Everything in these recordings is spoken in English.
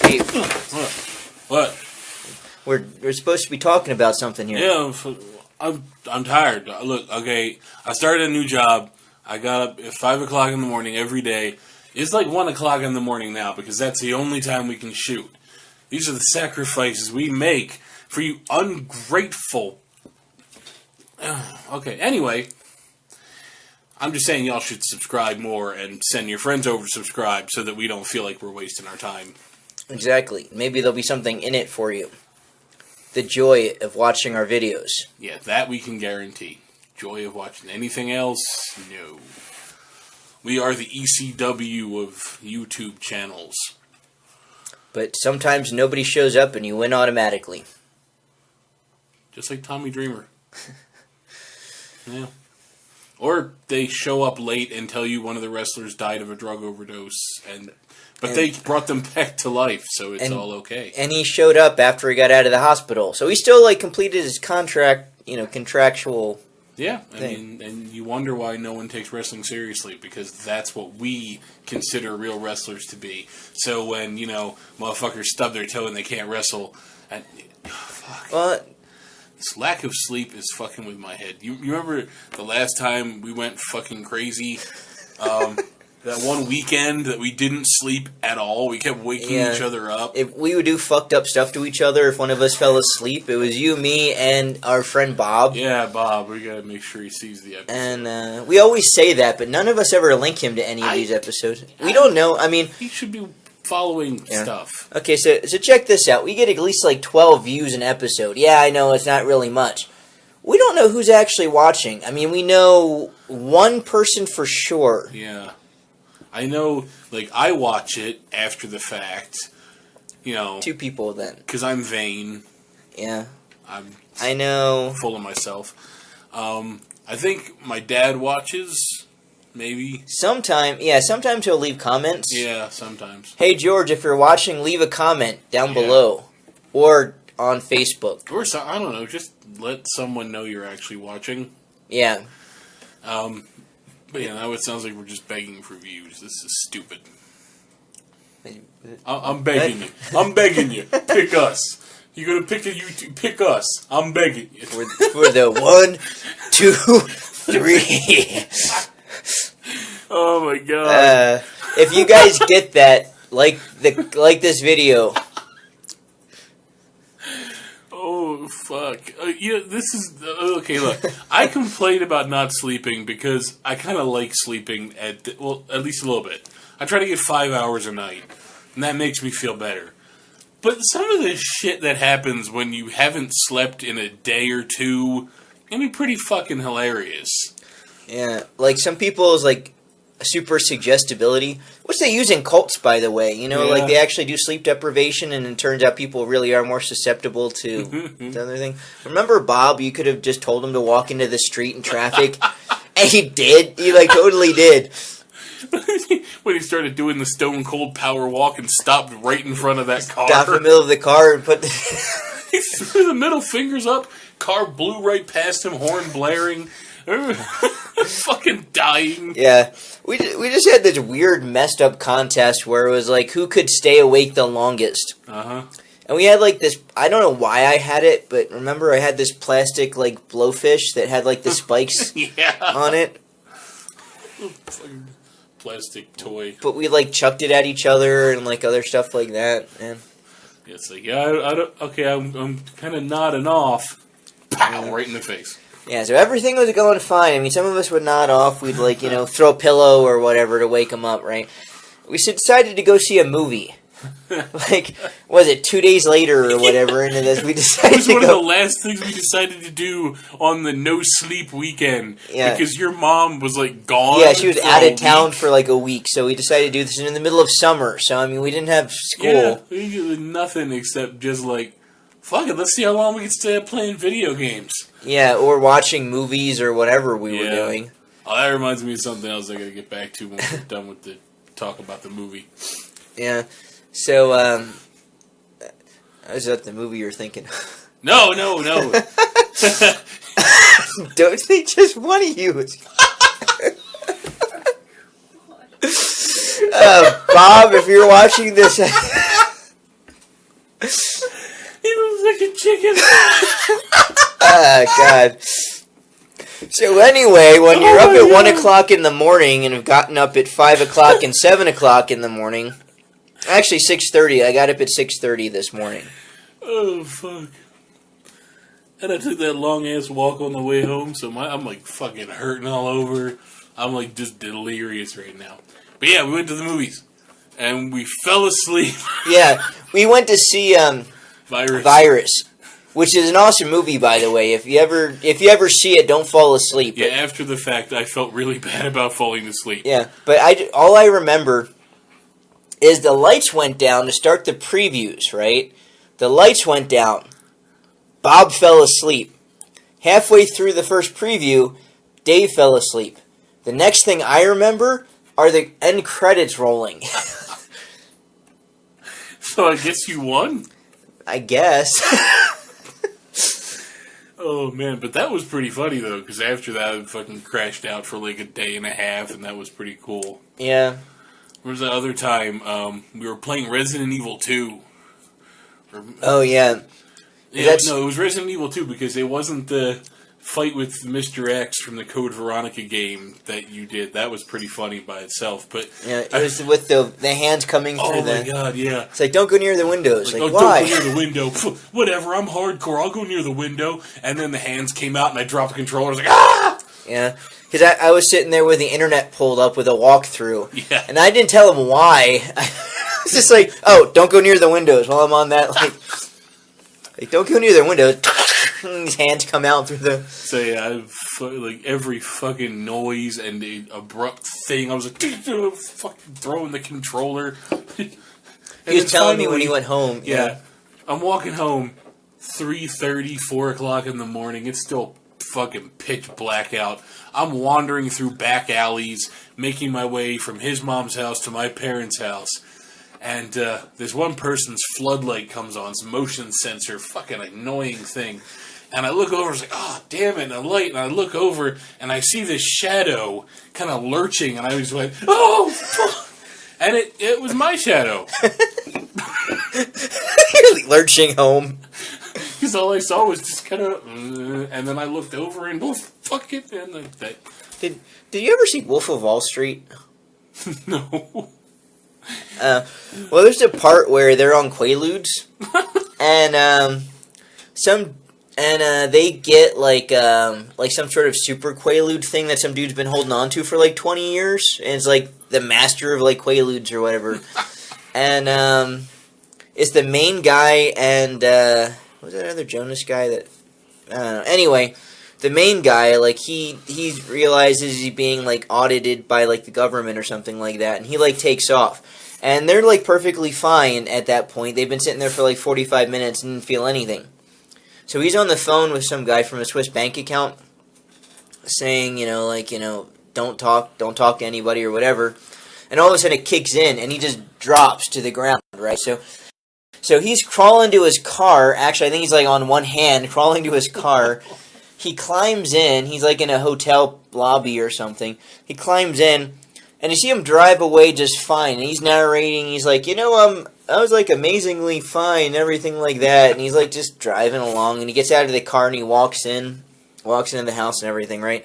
Hey. What? We're supposed to be talking about something here. Yeah, I'm tired. Look, okay, I started a new job. I got up at 5 o'clock in the morning every day. It's like 1 o'clock in the morning now because that's the only time we can shoot. These are the sacrifices we make for you ungrateful. Okay, anyway, I'm just saying y'all should subscribe more and send your friends over to subscribe so that we don't feel like we're wasting our time. Exactly. Maybe there'll be something in it for you. The joy of watching our videos. Yeah, that we can guarantee. Joy of watching anything else? No. We are the ECW of YouTube channels. But sometimes nobody shows up and you win automatically. Just like Tommy Dreamer. Yeah. Or they show up late and tell you one of the wrestlers died of a drug overdose, but they brought them back to life, so it's all okay. And he showed up after he got out of the hospital, so he still completed his contractual. Yeah, I mean, and you wonder why no one takes wrestling seriously, because that's what we consider real wrestlers to be. So when, motherfuckers stub their toe and they can't wrestle, and fuck. Well, this lack of sleep is fucking with my head. You remember the last time we went fucking crazy? That one weekend that we didn't sleep at all. We kept waking each other up. If we would do fucked up stuff to each other, if one of us fell asleep, it was you, me, and our friend Bob. Yeah, Bob. We gotta make sure he sees the episode. And we always say that, but none of us ever link him to any of these episodes. We don't know. I mean, he should be following stuff. Okay, so check this out. We get at least 12 views an episode. Yeah, I know it's not really much. We don't know who's actually watching. I mean, we know one person for sure. Yeah. I know, I watch it after the fact, 2 people then. Because I'm vain. Yeah. I know. Full of myself. I think my dad watches, maybe. Sometimes he'll leave comments. Yeah, sometimes. Hey, George, if you're watching, leave a comment down below. Or on Facebook. Or, I don't know, just let someone know you're actually watching. Yeah. But yeah, now it sounds like we're just begging for views. This is stupid. I'm begging you. I'm begging you. Pick us. You're gonna pick a YouTube. Pick us. I'm begging you. For the 1, 2, 3. Oh my god. If you guys get that, like this video. Oh, fuck. This is... okay, look. I complain about not sleeping because I kind of like sleeping at least a little bit. I try to get 5 hours a night, and that makes me feel better. But some of the shit that happens when you haven't slept in a day or two can be pretty fucking hilarious. Yeah, some people's, super suggestibility, which they use in cults, by the way. They actually do sleep deprivation, and it turns out people really are more susceptible to the other thing. Remember Bob? You could have just told him to walk into the street in traffic, and he did. He, totally did. When he started doing the stone cold power walk and stopped right in front of that car. Stopped in the middle of the car and put he threw the middle fingers up, car blew right past him, horn blaring. Fucking dying. Yeah. We just had this weird messed up contest where it was who could stay awake the longest. Uh-huh. And we had this, I don't know why I had it, but remember I had this plastic blowfish that had the spikes on it. Fucking plastic toy. But we chucked it at each other and other stuff like that. And it's I don't, okay, I'm kind of nodding off. Pow, right in the face. Yeah, so everything was going fine. I mean, some of us would nod off. We'd, throw a pillow or whatever to wake them up, right? We decided to go see a movie. Was it 2 days later or whatever into this? We decided it was one of the last things we decided to do on the no-sleep weekend. Yeah. Because your mom was, gone. Yeah, she was out of town for, a week. So we decided to do this in the middle of summer. So, I mean, we didn't have school. Yeah, we did nothing except just, fuck it, let's see how long we can stay up playing video games. Yeah, or watching movies or whatever we were doing. Oh, that reminds me of something else I gotta get back to when we're done with the talk about the movie. Yeah. So, is that the movie you're thinking? No. Don't think just one of you is... Bob, if you're watching this... He looks like a chicken. Ah, God. So anyway, when you're up at 1 o'clock in the morning and have gotten up at 5 o'clock and 7 o'clock in the morning, actually 6:30, I got up at 6:30 this morning. Oh, fuck. And I took that long-ass walk on the way home, so I'm, like, fucking hurting all over. I'm, like, just delirious right now. But yeah, we went to the movies. And we fell asleep. Yeah, we went to see Virus, which is an awesome movie, by the way. If you ever see it, don't fall asleep. Yeah, after the fact, I felt really bad about falling asleep. Yeah, but all I remember is the lights went down to start the previews, right? The lights went down. Bob fell asleep. Halfway through the first preview, Dave fell asleep. The next thing I remember are the end credits rolling. So I guess you won? I guess. Oh, man, but that was pretty funny, though, because after that, I fucking crashed out for like a day and a half, and that was pretty cool. Yeah. There was that other time, we were playing Resident Evil 2. Oh, yeah. Yeah, no, it was Resident Evil 2 because it wasn't the fight with Mr. X from the Code Veronica game that you did. That was pretty funny by itself, but... Yeah, it was with the hands coming through Oh, my God, yeah. It's like, don't go near the windows. Like, oh, why? Don't go near the window. Whatever, I'm hardcore. I'll go near the window. And then the hands came out and I dropped the controller. I was like, ah! Yeah, because I was sitting there with the internet pulled up with a walkthrough. Yeah. And I didn't tell him why. It's just like, oh, don't go near the windows while I'm on that, like don't go near the windows. These hands come out through the... So yeah, like every fucking noise and the abrupt thing, I was like, fucking throwing the controller. He was telling me when he went home. Yeah. I'm walking home, 3:30, 4 o'clock in the morning. It's still fucking pitch black out. I'm wandering through back alleys, making my way from his mom's house to my parents' house. And this one person's floodlight comes on, it's a motion sensor, fucking annoying thing. And I look over, it's like, oh, damn it, and a light. And I look over, and I see this shadow kind of lurching, and I just went, oh, fuck. And it was my shadow. You're lurching home. Because all I saw was just kind of, and then I looked over, and, oh, fuck it. And that. Did you ever see Wolf of Wall Street? No. Well, there's a part where they're on Quaaludes, and they get like some sort of super Quaalude thing that some dude's been holding on to for like 20 years, and it's like the master of like Quaaludes or whatever, and it's the main guy and what was that other Jonas guy that I don't know. Anyway, the main guy, like, he realizes he's being, like, audited by, like, the government or something like that, and he, like, takes off. And they're, like, perfectly fine at that point. They've been sitting there for, like, 45 minutes and didn't feel anything. So he's on the phone with some guy from a Swiss bank account saying, don't talk to anybody or whatever. And all of a sudden it kicks in, and he just drops to the ground, right? So he's crawling to his car. Actually, I think he's, like, on one hand, crawling to his car. He climbs in. He's like in a hotel lobby or something. He climbs in, and you see him drive away just fine. And he's narrating. He's like, I was like amazingly fine, everything like that. And he's like just driving along. And he gets out of the car and he walks into the house and everything, right?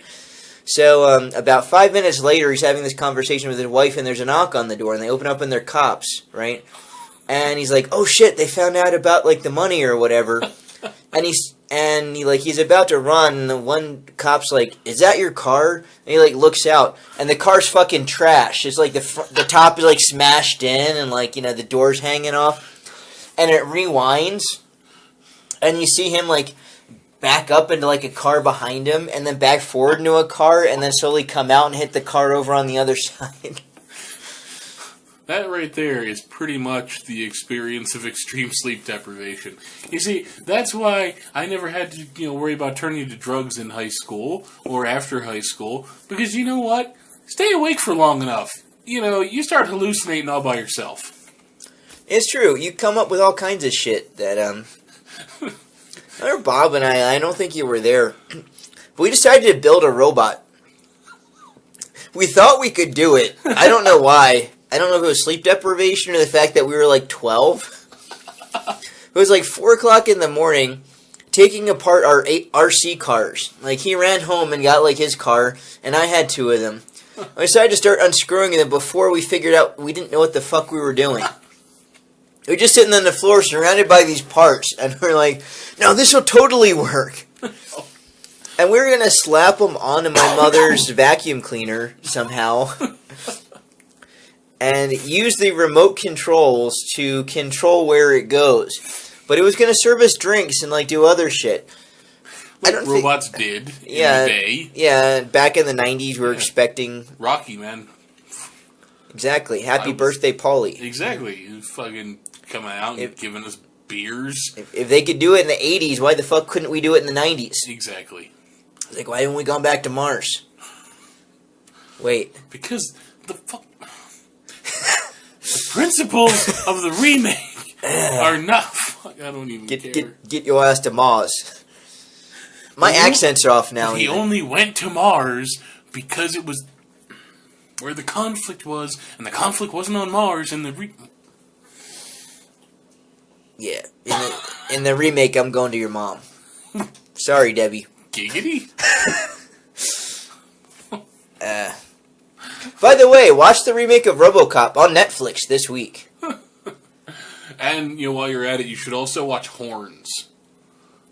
So about 5 minutes later, he's having this conversation with his wife, and there's a knock on the door, and they open up and they're cops, right? And he's like, oh shit, they found out about like the money or whatever. And he's about to run, and the one cop's like, is that your car? And he, like, looks out, and the car's fucking trash. It's, like, the top is, like, smashed in, and, like, the door's hanging off. And it rewinds, and you see him, like, back up into, like, a car behind him, and then back forward into a car, and then slowly come out and hit the car over on the other side. That right there is pretty much the experience of extreme sleep deprivation. You see, that's why I never had to, worry about turning to drugs in high school or after high school, because you know what? Stay awake for long enough. You start hallucinating all by yourself. It's true. You come up with all kinds of shit that, remember Bob and I don't think you were there, but we decided to build a robot. We thought we could do it. I don't know why. I don't know if it was sleep deprivation or the fact that we were like 12. It was like 4 o'clock in the morning, taking apart our RC cars. Like, he ran home and got, like, his car, and I had 2 of them. I decided to start unscrewing them before we figured out we didn't know what the fuck we were doing. We were just sitting on the floor surrounded by these parts, and we're like, no, this will totally work. And we were going to slap them onto my mother's vacuum cleaner somehow. And use the remote controls to control where it goes. But it was going to serve us drinks and, like, do other shit. Like robots did in the day. Yeah, back in the 90s, we were expecting... Rocky, man. Exactly. Happy birthday, Paulie. Exactly. He was fucking coming out and giving us beers. If they could do it in the 80s, why the fuck couldn't we do it in the 90s? Exactly. Like, why haven't we gone back to Mars? Wait. Because the fuck... the principles of the remake are not... Fuck, I don't even care. Get your ass to Mars. My accents are off now. He only went to Mars because it was where the conflict was, and the conflict wasn't on Mars, and the Yeah. In the remake, I'm going to your mom. Sorry, Debbie. Giggity? By the way, watch the remake of RoboCop on Netflix this week. And, you know, while you're at it, you should also watch Horns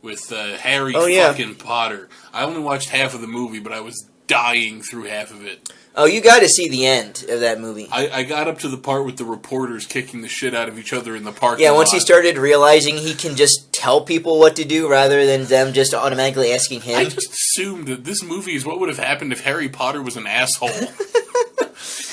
with Harry fucking Potter. I only watched half of the movie, but I was dying through half of it. Oh, you got to see the end of that movie. I got up to the part with the reporters kicking the shit out of each other in the parking lot. Yeah, once he started realizing he can just tell people what to do rather than them just automatically asking him. I just assumed that this movie is what would have happened if Harry Potter was an asshole.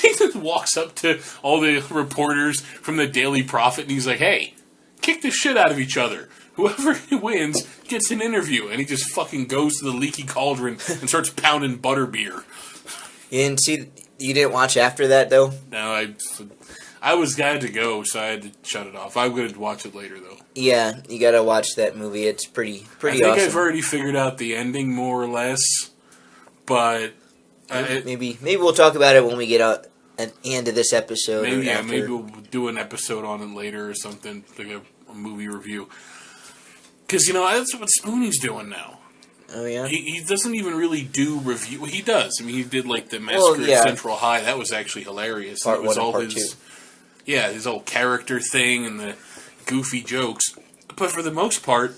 He just walks up to all the reporters from the Daily Prophet and he's like, hey, kick the shit out of each other. Whoever wins gets an interview. And he just fucking goes to the leaky cauldron and starts pounding butterbeer. You didn't watch after that, though? No, I had to go, so I had to shut it off. I'm going to watch it later, though. Yeah, you got to watch that movie. It's pretty awesome. I think I've already figured out the ending, more or less. But... maybe we'll talk about it when we get out at the end of this episode. Maybe we'll do an episode on it later or something, like a movie review. Because, you know, that's what Spoonie's doing now. Oh, yeah? He doesn't even really do review. He does. I mean, he did, like, the Massacre at Central High. That was actually hilarious. Part 1 and Part 2. Yeah, his whole character thing and the goofy jokes. But for the most part,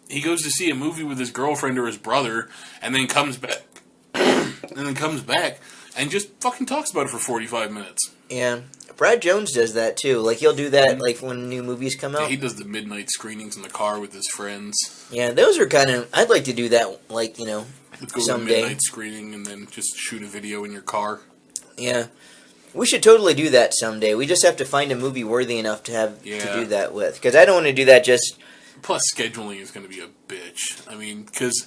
he goes to see a movie with his girlfriend or his brother and then comes back. And just fucking talks about it for 45 minutes. Yeah. Brad Jones does that, too. Like, he'll do that, like, when new movies come out. Yeah, he does the midnight screenings in the car with his friends. Yeah, those are kind of... I'd like to do that, like, you know, go someday. To a midnight screening and then just shoot a video in your car. Yeah. We should totally do that someday. We just have to find a movie worthy enough to do that with. Because I don't want to do that just... Plus, scheduling is going to be a bitch. I mean, because...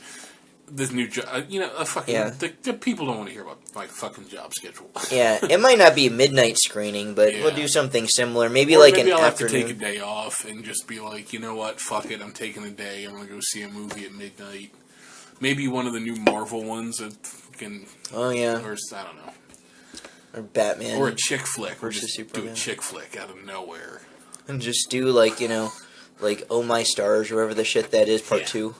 This new job, the people don't want to hear about my fucking job schedule. Yeah, it might not be a midnight screening, but we'll do something similar. Maybe I'll afternoon. Have to take a day off and just be like, you know what, fuck it, I'm taking a day. I'm gonna go see a movie at midnight. Maybe one of the new Marvel ones that can. Oh yeah. Or I don't know. Or Batman. Or a chick flick. Versus Superman. Do a chick flick out of nowhere. And just do like Oh My Stars or whatever the shit that is, Part 2.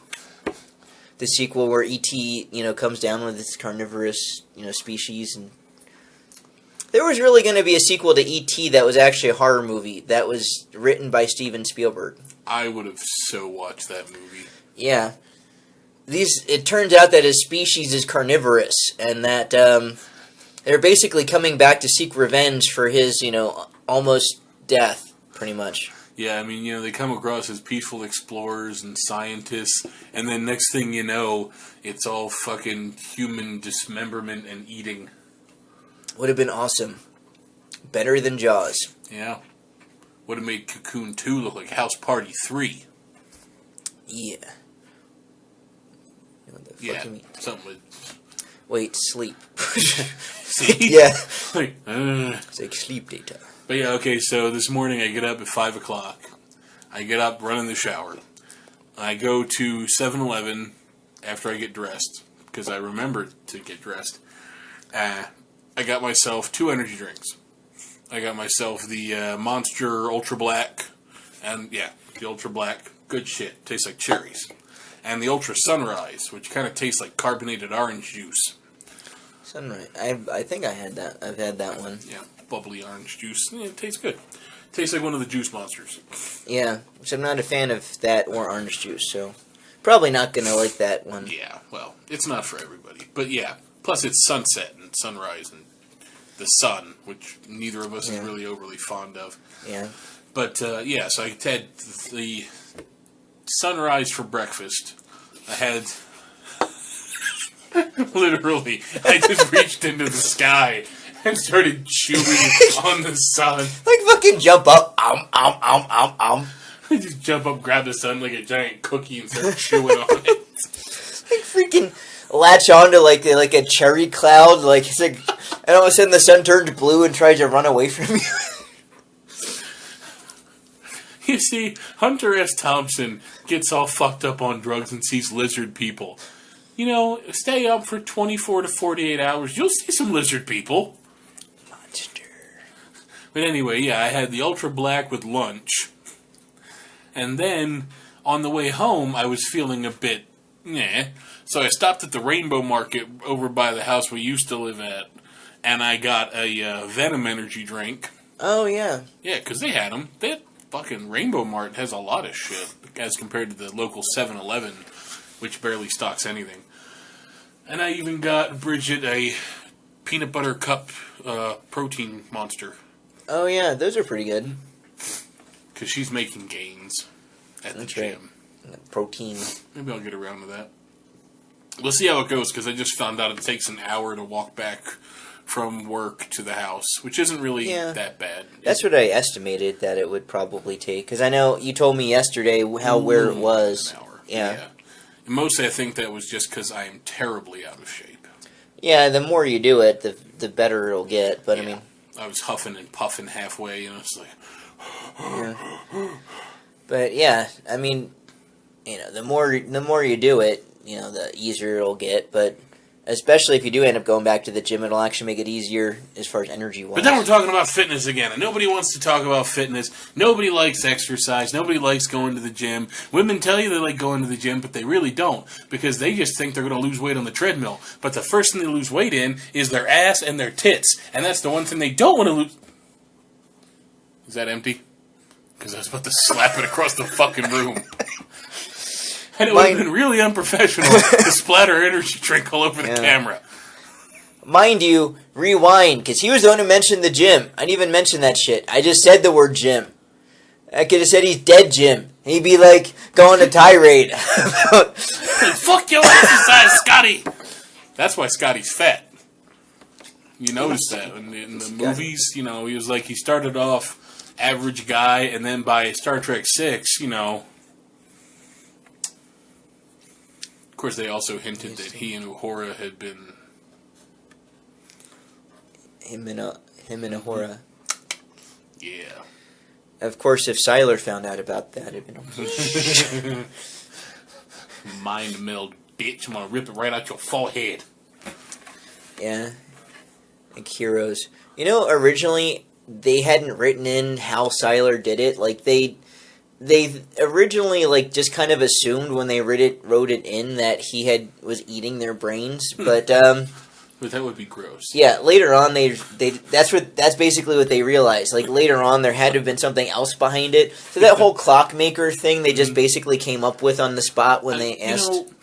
The sequel where E.T., comes down with its carnivorous, species. And there was really going to be a sequel to E.T. that was actually a horror movie that was written by Steven Spielberg. I would have so watched that movie. Yeah. It turns out that his species is carnivorous, and that they're basically coming back to seek revenge for his, almost death, pretty much. Yeah, I mean, they come across as peaceful explorers and scientists, and then next thing you know, it's all fucking human dismemberment and eating. Would have been awesome. Better than Jaws. Yeah. Would have made Cocoon 2 look like House Party 3. Yeah. What the fuck you mean? Something with... Wait, sleep. Sleep? Yeah. It's like sleep data. But yeah, okay, so this morning I get up at 5 o'clock. I get up, run in the shower. I go to 7-Eleven after I get dressed, because I remembered to get dressed. I got myself 2 energy drinks. I got myself the Monster Ultra Black And yeah, the Ultra Black, good shit. Tastes like cherries. And the Ultra Sunrise, which kind of tastes like carbonated orange juice. Sunrise. I think I had that. I've had that one. Yeah, bubbly orange juice. Yeah, it tastes good. Tastes like one of the juice monsters. Yeah, which I'm not a fan of that or orange juice, so probably not going to like that one. Yeah, well, it's not for everybody. But yeah, plus it's sunset and sunrise and the sun, which neither of us is really overly fond of. Yeah. But yeah, so I had the sunrise for breakfast. I had literally, I just reached into the sky and started chewing on the sun. Like fucking jump up, I just jump up, grab the sun like a giant cookie and start chewing on it. Like freaking latch onto like a cherry cloud, like it's like, and all of a sudden the sun turns blue and tries to run away from you. You see, Hunter S. Thompson gets all fucked up on drugs and sees lizard people. You know, stay up for 24 to 48 hours, you'll see some lizard people. Monster. But anyway, yeah, I had the Ultra Black with lunch. And then, on the way home, I was feeling a bit, So I stopped at the Rainbow Market over by the house we used to live at. And I got a Venom energy drink. Oh, yeah. Yeah, because they had them. That fucking Rainbow Mart has a lot of shit as compared to the local 7-Eleven, which barely stocks anything. And I even got Bridget a peanut butter cup protein monster. Oh, yeah, those are pretty good. Because she's making gains at the gym. Right. Protein. Maybe I'll get around to that. We'll see how it goes, because I just found out it takes an hour to walk back from work to the house, which isn't really that bad. That's what I estimated that it would probably take, because I know you told me yesterday where it was. An hour. Yeah. And mostly I think that was just because I am terribly out of shape. Yeah, the more you do it, the better it'll get, but I mean... I was huffing and puffing halfway, it's like... But yeah, I mean, the more you do it, the easier it'll get, but... Especially if you do end up going back to the gym, it'll actually make it easier as far as energy-wise. But then we're talking about fitness again, and nobody wants to talk about fitness. Nobody likes exercise. Nobody likes going to the gym. Women tell you they like going to the gym, but they really don't, because they just think they're going to lose weight on the treadmill. But the first thing they lose weight in is their ass and their tits, and that's the one thing they don't want to lose. Is that empty? Because I was about to slap it across the fucking room. And it would have been really unprofessional to splatter energy drink all over the camera. Mind you, rewind, because he was the one who mentioned the gym. I didn't even mention that shit. I just said the word gym. I could have said he's dead Jim. He'd be like going to tirade. Like, fuck your exercise, Scotty! That's why Scotty's fat. You notice that in the movies, he was like, he started off average guy, and then by Star Trek 6, Of course, they also hinted that he and Uhura had been... Him and Uhura. Yeah. Of course, if Siler found out about that, it'd been... Mind meld, bitch. I'm gonna rip it right out your forehead. Yeah. Like heroes. Originally, they hadn't written in how Siler did it. Like, they originally just kind of assumed when they wrote it in that he was eating their brains, but that would be gross. Yeah, later on that's basically what they realized. Like later on, there had to have been something else behind it. So that whole clockmaker thing, they just basically came up with on the spot when they asked.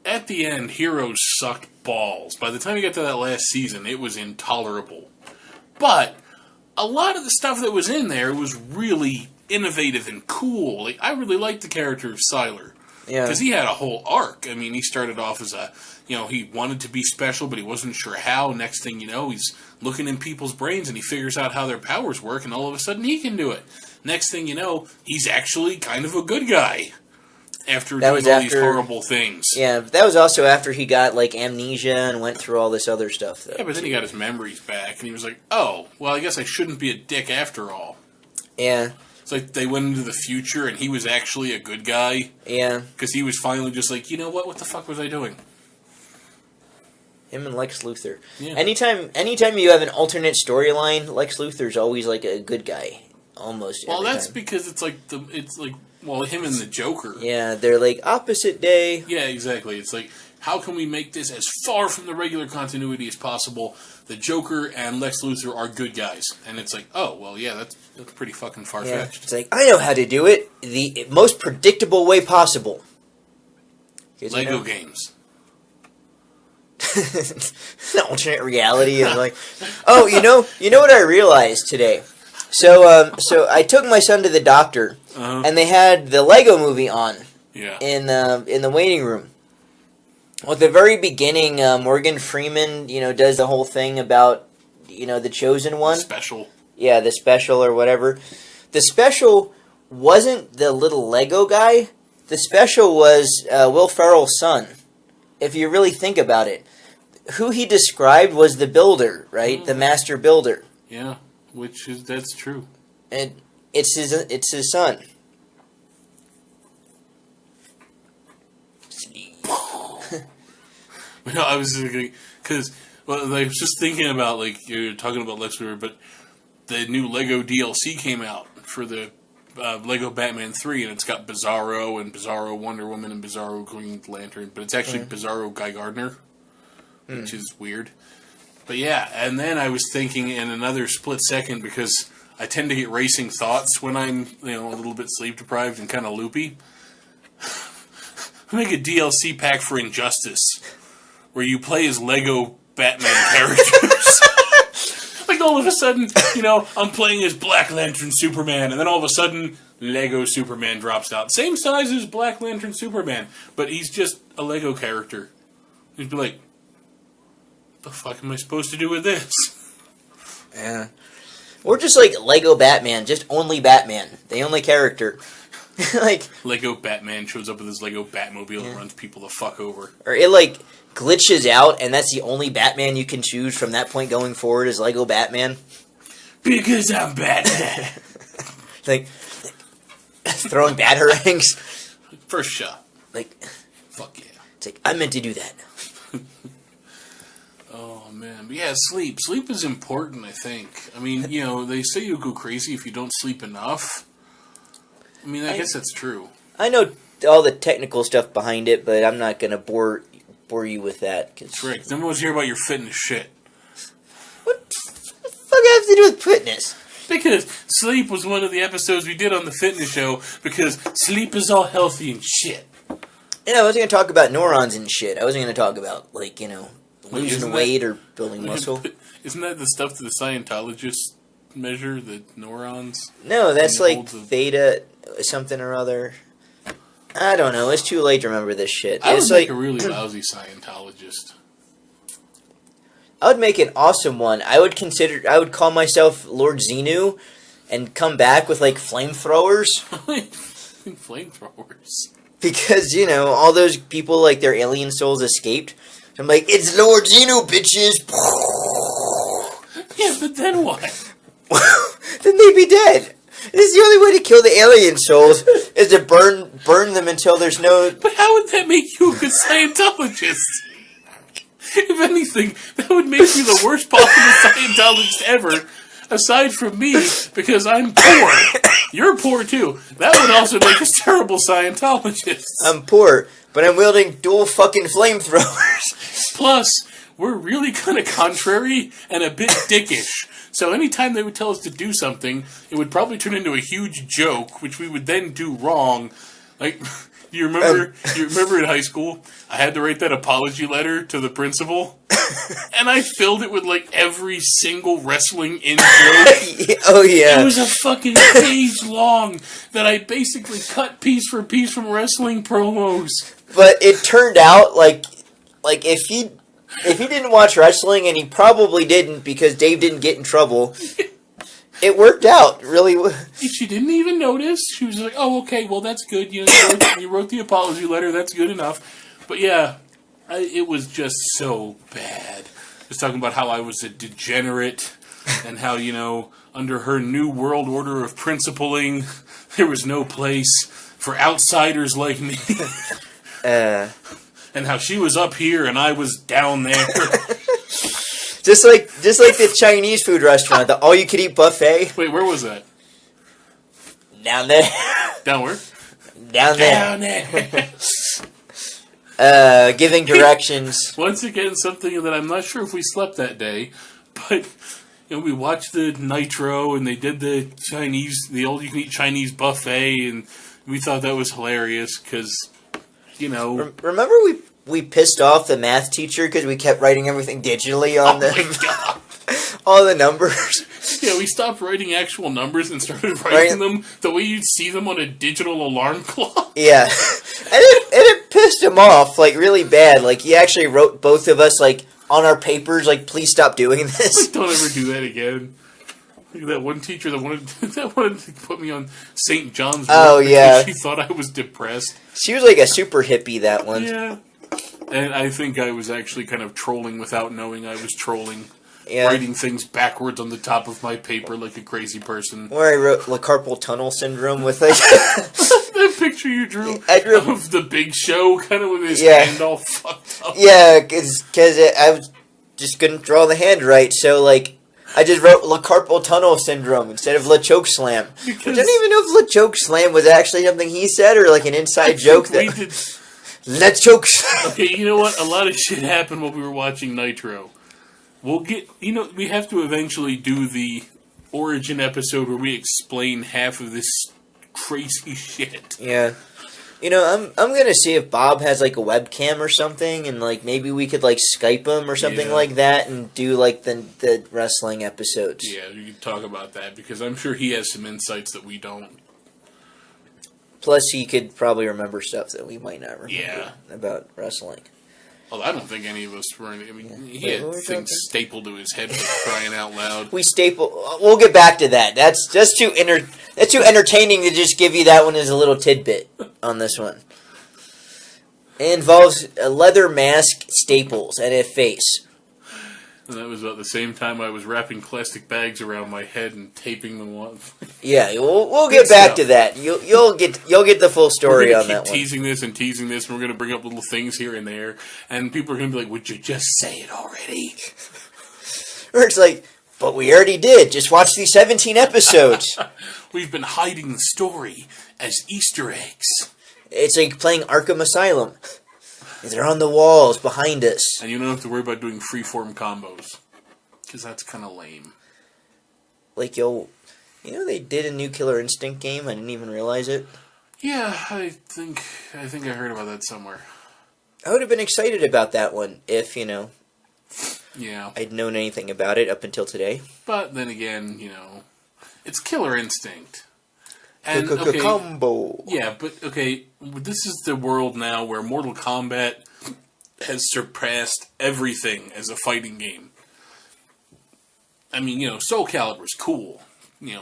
At the end, Heroes sucked balls. By the time you got to that last season, it was intolerable. But a lot of the stuff that was in there was really innovative and cool. Like, I really liked the character of Siler. Yeah. Because he had a whole arc. I mean, he started off as he wanted to be special, but he wasn't sure how. Next thing you know, he's looking in people's brains and he figures out how their powers work, and all of a sudden he can do it. Next thing you know, he's actually kind of a good guy after doing all these horrible things. Yeah, that was also after he got, amnesia and went through all this other stuff. Yeah, but then he got his memories back, and he was like, oh, well, I guess I shouldn't be a dick after all. Yeah. It's like they went into the future, and he was actually a good guy. Yeah. Because he was finally just like, you know what? What the fuck was I doing? Him and Lex Luthor. Yeah. Anytime you have an alternate storyline, Lex Luthor's always a good guy. almost. Well, every that's time. because it's like him and the Joker. Yeah, they're like opposite day. Yeah, exactly. It's like, how can we make this as far from the regular continuity as possible? The Joker and Lex Luthor are good guys, and it's like, oh well, yeah, that's pretty fucking far Yeah. fetched. It's like, I know how to do it the most predictable way possible. Lego games. An alternate reality and like, oh, you know what I realized today. So I took my son to the doctor, and they had the Lego movie on. Yeah. In the waiting room. Well, at the very beginning, Morgan Freeman, does the whole thing about, the chosen one. Special. Yeah, the special or whatever. The special wasn't the little Lego guy. The special was Will Ferrell's son. If you really think about it, who he described was the builder, right? The master builder. Yeah, that's true. And it's his son. No, I was thinking, because I was just thinking about, like, you're talking about Lex Luthor, but the new Lego DLC came out for the Lego Batman 3, and it's got Bizarro and Bizarro Wonder Woman and Bizarro Green Lantern, but it's actually Bizarro Guy Gardner, which is weird. But yeah, and then I was thinking in another split second, because I tend to get racing thoughts when I'm, a little bit sleep deprived and kind of loopy. Make a DLC pack for Injustice, where you play as Lego Batman characters. Like, all of a sudden, I'm playing as Black Lantern Superman, and then all of a sudden, Lego Superman drops out. Same size as Black Lantern Superman, but he's just a Lego character. You'd be like, what the fuck am I supposed to do with this? Yeah. Or just like Lego Batman, just only Batman. The only character. Like Lego Batman shows up with his Lego Batmobile and runs people the fuck over. Or it like glitches out, and that's the only Batman you can choose from that point going forward is Lego Batman. Because I'm Batman. Like throwing batarangs. First shot. Like, fuck yeah. It's like, I meant to do that. Oh man, but yeah, sleep. Sleep is important, I think. I mean, they say you go crazy if you don't sleep enough. I mean, I guess that's true. I know all the technical stuff behind it, but I'm not gonna bore you with that. That's right. Then let's hear about your fitness shit. What the fuck have to do with fitness? Because sleep was one of the episodes we did on the fitness show, because sleep is all healthy and shit. I wasn't gonna talk about neurons and shit. I wasn't gonna talk about, like, losing weight or building muscle. Isn't that the stuff that the Scientologists measure, the neurons? No, that's like theta something or other. I don't know. It's too late to remember this shit. I would it's make a really lousy Scientologist. I would make an awesome one. I would call myself Lord Xenu and come back with, like, flamethrowers. Flamethrowers? Because, all those people, like, their alien souls escaped. I'm like, it's Lord Xenu, bitches! Yeah, but then what? Then they'd be dead. This is the only way to kill the alien souls, is to burn them until there's no... But how would that make you a good Scientologist? If anything, that would make you the worst possible Scientologist ever, aside from me, because I'm poor. You're poor, too. That would also make us terrible Scientologists. I'm poor, but I'm wielding dual fucking flamethrowers. Plus, we're really kind of contrary and a bit dickish. So anytime they would tell us to do something, it would probably turn into a huge joke, which we would then do wrong. Like, you remember in high school, I had to write that apology letter to the principal, and I filled it with, like, every single wrestling in joke. Oh, yeah. It was a fucking page long that I basically cut piece for piece from wrestling promos. But it turned out, like if he didn't watch wrestling, and he probably didn't because Dave didn't get in trouble, it worked out really well. She didn't even notice. She was like, oh, okay, well, that's good. You wrote the apology letter. That's good enough. But yeah, it was just so bad. I was talking about how I was a degenerate and how, under her new world order of principling, there was no place for outsiders like me. And how she was up here and I was down there. Just like the Chinese food restaurant, the all-you-can-eat buffet. Wait, where was that? Down there. Down where? Down there. Down there. Giving directions. Once again, something that I'm not sure if we slept that day, but we watched the Nitro and they did the all-you-can-eat Chinese buffet, and we thought that was hilarious because, Remember we pissed off the math teacher because we kept writing everything digitally on all the numbers. Yeah, we stopped writing actual numbers and started writing them the way you'd see them on a digital alarm clock. Yeah. And it pissed him off, really bad. He actually wrote both of us, on our papers, please stop doing this. Don't ever do that again. Look at that one teacher that wanted to put me on St. John's Wort because she thought I was depressed. She was a super hippie, that one. Yeah. And I think I was actually kind of trolling without knowing I was trolling. Yeah. Writing things backwards on the top of my paper like a crazy person. Where I wrote carpal tunnel syndrome with that picture you drew of the Big Show, kind of with his hand all fucked up. Yeah, because I just couldn't draw the hand right, so I just wrote carpal tunnel syndrome instead of choke slam. Because I don't even know if choke slam was actually something he said or an inside joke that. Choke slam. Okay, you know what? A lot of shit happened while we were watching Nitro. We'll get, we have to eventually do the origin episode where we explain half of this crazy shit. Yeah. I'm gonna see if Bob has a webcam or something, and maybe we could Skype him or something like that, and do the wrestling episodes. Yeah, we could talk about that because I'm sure he has some insights that we don't. Plus, he could probably remember stuff that we might not remember about wrestling. Well, I don't think any of us were. He had things stapled to his head for crying out loud. We'll get back to that. That's too entertaining to just give you that one as a little tidbit on this one. It involves a leather mask, staples, and a face. And that was about the same time I was wrapping plastic bags around my head and taping them on. Yeah, we'll get back to that. You'll get the full story on that one. Teasing this, and we're going to bring up little things here and there, and people are going to be like, "Would you just say it already?" Or it's but we already did. Just watch these 17 episodes. We've been hiding the story as Easter eggs. It's like playing Arkham Asylum. They're on the walls behind us. And you don't have to worry about doing freeform combos. Because that's kind of lame. They did a new Killer Instinct game? I didn't even realize it. Yeah, I think I heard about that somewhere. I would have been excited about that one if, Yeah. I'd known anything about it up until today. But then again, it's Killer Instinct. And, combo. Yeah, but, this is the world now where Mortal Kombat has surpassed everything as a fighting game. I mean, Soul Calibur's cool.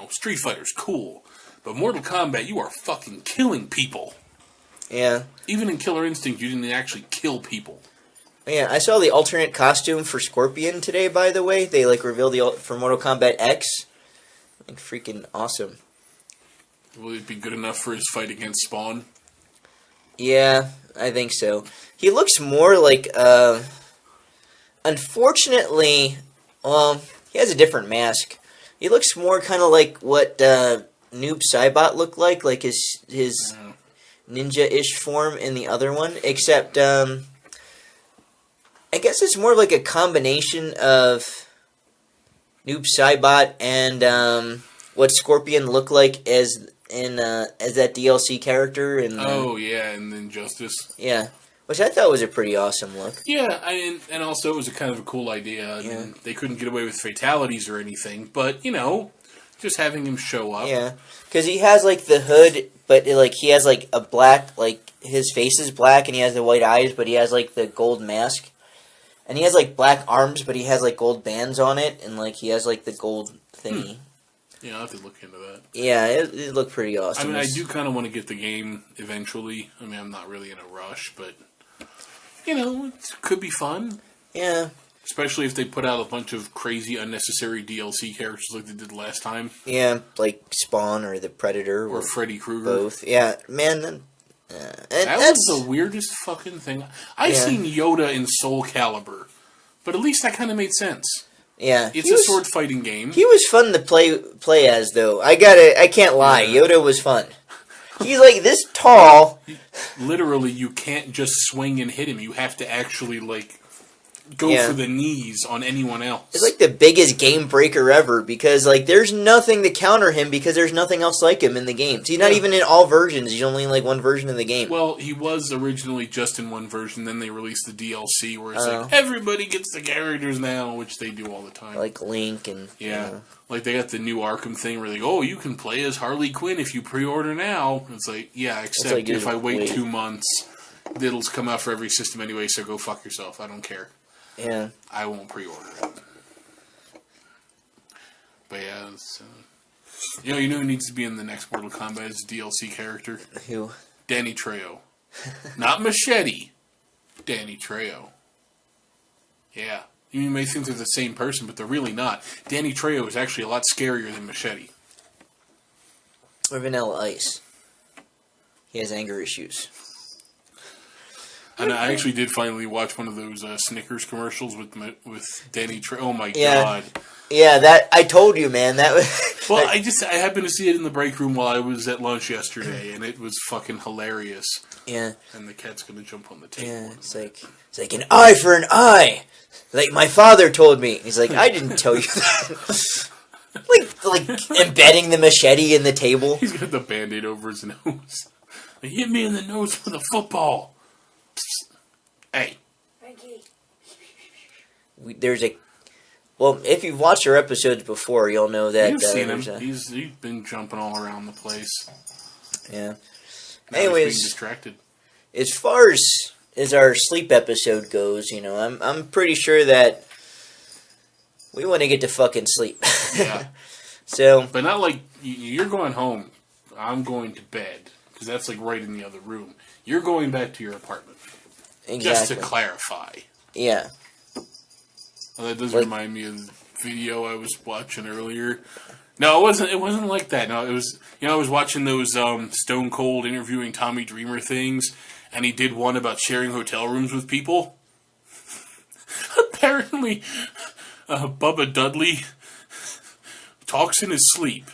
Street Fighter's cool. But Mortal Kombat, you are fucking killing people. Yeah. Even in Killer Instinct, you didn't actually kill people. Yeah, I saw the alternate costume for Scorpion today, by the way. They, revealed for Mortal Kombat X. Freaking awesome. Will it be good enough for his fight against Spawn? Yeah, I think so. He looks more unfortunately, he has a different mask. He looks more kind of like what Noob Saibot looked like his ninja-ish form in the other one, except, I guess it's more like a combination of Noob Saibot and, what Scorpion looked like as that DLC character. And and Injustice. Yeah, which I thought was a pretty awesome look. Yeah, and also it was a kind of a cool idea. I mean, they couldn't get away with fatalities or anything, but, just having him show up. Yeah, because he has, the hood, but, he has, a black, his face is black, and he has the white eyes, but he has, the gold mask. And he has, black arms, but he has, gold bands on it, and, he has, the gold thingy. Yeah, I'll have to look into that. Yeah, it looked pretty awesome. I mean, I do kind of want to get the game eventually. I mean, I'm not really in a rush, but, it could be fun. Yeah. Especially if they put out a bunch of crazy, unnecessary DLC characters like they did last time. Yeah, like Spawn or the Predator. Or Freddy Krueger. Both. Yeah, man. That was the weirdest fucking thing. I've seen Yoda in Soul Calibur, but at least that kind of made sense. Yeah, It's a sword fighting game. He was fun to play as, though. I can't lie. Yeah. Yoda was fun. He's like this tall. Literally, you can't just swing and hit him. You have to actually go for the knees on anyone else. It's like the biggest game breaker ever because there's nothing to counter him because there's nothing else like him in the games. He's not even in all versions. He's only in one version of the game. Well, he was originally just in one version. Then they released the DLC where it's everybody gets the characters now, which they do all the time. Like Link and they got the new Arkham thing where you can play as Harley Quinn if you pre-order now. It's except if I wait 2 months, it'll come out for every system anyway. So go fuck yourself. I don't care. Yeah. I won't pre-order it. But yeah, it's, you know who needs to be in the next Mortal Kombat as a DLC character? Who? Danny Trejo. Not Machete. Danny Trejo. Yeah. You may think they're the same person, but they're really not. Danny Trejo is actually a lot scarier than Machete. Or Vanilla Ice. He has anger issues. And I actually did finally watch one of those Snickers commercials with Danny Trejo. Oh my god! Yeah, that I told you, man. That was well. I happened to see it in the break room while I was at lunch yesterday, and it was fucking hilarious. Yeah. And the cat's gonna jump on the table. Yeah, it's like an eye for an eye. Like my father told me. He's like, I didn't tell you that. like embedding the machete in the table. He's got the Band-Aid over his nose. He hit me in the nose with a football. Hey. Well, if you've watched our episodes before, you'll know that... You've seen him. He's been jumping all around the place. Yeah. Now Anyways, he's being distracted. As far as our sleep episode goes, I'm pretty sure that we want to get to fucking sleep. Yeah. So... But not you're going home, I'm going to bed, because that's right in the other room. You're going back to your apartment. Exactly. Just to clarify. Yeah. Well, that does remind me of the video I was watching earlier. No, it wasn't like that. No, it was, I was watching those Stone Cold interviewing Tommy Dreamer things, and he did one about sharing hotel rooms with people. Apparently, Bubba Dudley talks in his sleep,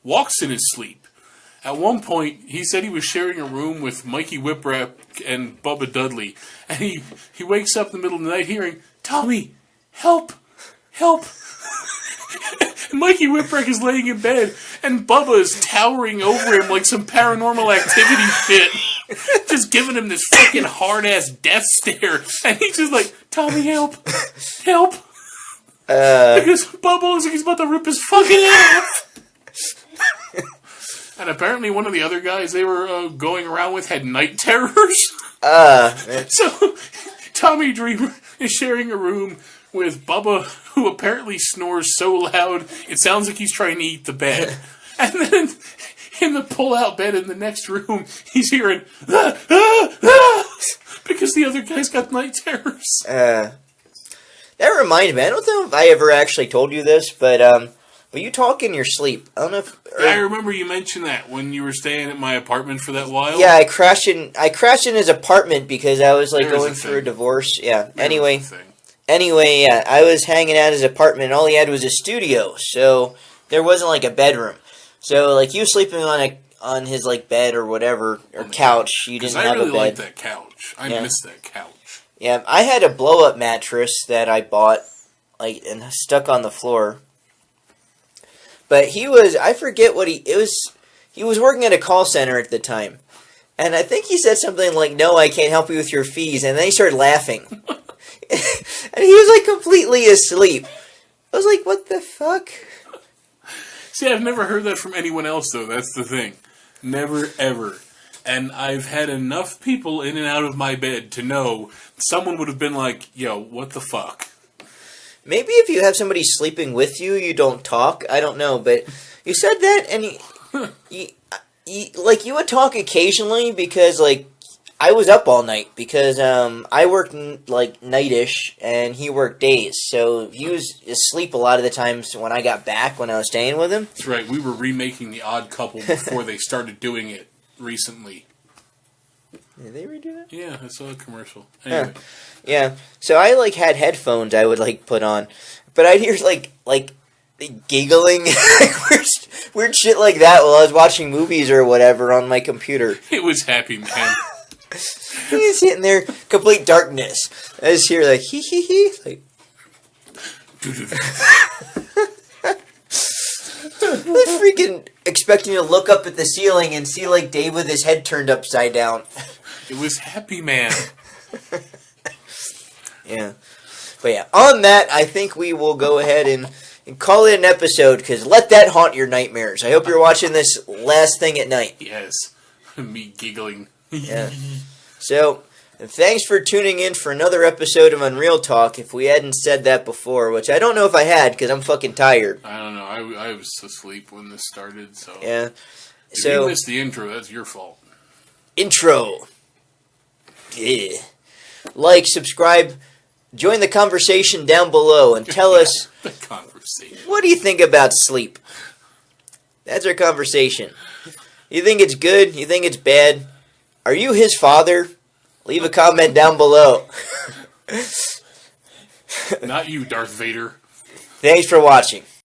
walks in his sleep. At one point, he said he was sharing a room with Mikey Whipwreck and Bubba Dudley, and he wakes up in the middle of the night hearing, "Tommy, help, help!" And Mikey Whipwreck is laying in bed, and Bubba is towering over him like some Paranormal Activity shit, just giving him this fucking hard-ass death stare, and he's just like, "Tommy, help, help!" Because Bubba looks like he's about to rip his fucking head off. And apparently one of the other guys they were going around with had night terrors. So Tommy Dreamer is sharing a room with Bubba, who apparently snores so loud it sounds like he's trying to eat the bed. And then in the pull-out bed in the next room, he's hearing, "Ah, ah, ah," because the other guy's got night terrors. That reminds me, I don't know if I ever actually told you this, but Well, you talk in your sleep. I don't know if... I remember you mentioned that when you were staying at my apartment for that while. Yeah, I crashed in his apartment because I was going through a divorce. Yeah. Anyway, yeah, I was hanging out at his apartment and all he had was a studio. So there wasn't a bedroom. So he was sleeping on his bed or whatever or couch. You didn't have a bed. I really like that couch. I miss that couch. Yeah, I had a blow-up mattress that I bought and stuck on the floor. But he was, I forget what he was working at a call center at the time. And I think he said something like, "No, I can't help you with your fees." And then he started laughing. And he was completely asleep. I was like, what the fuck? See, I've never heard that from anyone else, though. That's the thing. Never, ever. And I've had enough people in and out of my bed to know someone would have been like, "Yo, what the fuck?" Maybe if you have somebody sleeping with you, you don't talk. I don't know, but you said that, and you would talk occasionally because, I was up all night because I worked nightish and he worked days, so he was asleep a lot of the times when I got back when I was staying with him. That's right. We were remaking The Odd Couple before they started doing it recently. Did they redo that? Yeah, I saw a commercial. Anyway. Yeah. So I had headphones I would put on, but I'd hear like giggling, weird shit like that while I was watching movies or whatever on my computer. It was Happy Man. He's sitting there, complete darkness. I just hear like hee hee hee, like. I was freaking expecting to look up at the ceiling and see like Dave with his head turned upside down. It was Happy Man. Yeah. But yeah, on that, I think we will go ahead and call it an episode, because let that haunt your nightmares. I hope you're watching this last thing at night. Yes. Me giggling. Yeah. So, thanks for tuning in for another episode of Unreal Talk, if we hadn't said that before, which I don't know if I had, because I'm fucking tired. I don't know. I was asleep when this started, so... Yeah. If you missed the intro, that's your fault. Intro. Yeah. Like, subscribe, join the conversation down below, and tell us... The conversation. What do you think about sleep? That's our conversation. You think it's good? You think it's bad? Are you his father? Leave a comment down below. Not you, Darth Vader. Thanks for watching.